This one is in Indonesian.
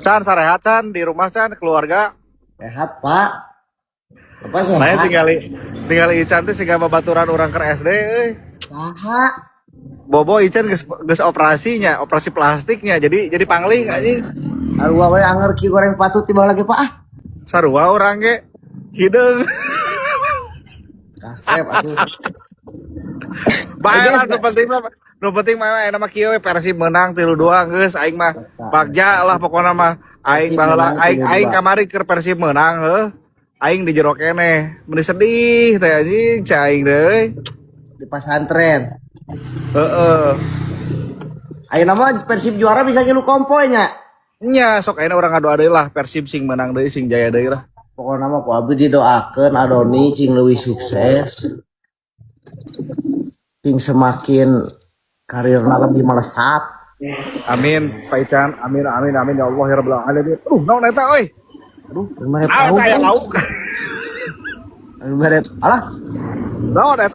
Chan, sarehat Chan, di rumah Chan, keluarga. Sehat, Pak. Apa sehat? Nah, tinggal Ican teh siga babaturan orang ke SD euy. Saha? Bobo Ican geus operasinya, operasi plastiknya. Jadi pangling anjing. Arwah we anger ki goreng patut tiba lagi, Pak. Ah. Sarua orang ge hideung. Kasep atuh. Bae lah nu penting mah enak mah kieu Persib menang 3-2 geus aing mah bagja lah pokona mah aing baheula aing kamari keur Persib menang heuh. Aing di jero keneh. Mun sedih teh anjing cai aing deui. Di pesantren. Heeh. Ayeuna mah Persib juara bisa ngilu kompoy nya. Nya sok ayeuna urang ngadu deui lah Persib sing menang deui sing jaya deui lah. Pokoknya mah ku abdi didoakeun Adoni cing leuwih sukses. Cing semakin karirna lebih melesat. Amin, Pak Ican. Amin ya Allah ya rabbal alamin. Naon eta euy? Aduh, kemarin tahu. Aya lauk. Kemarin alah. Naon eta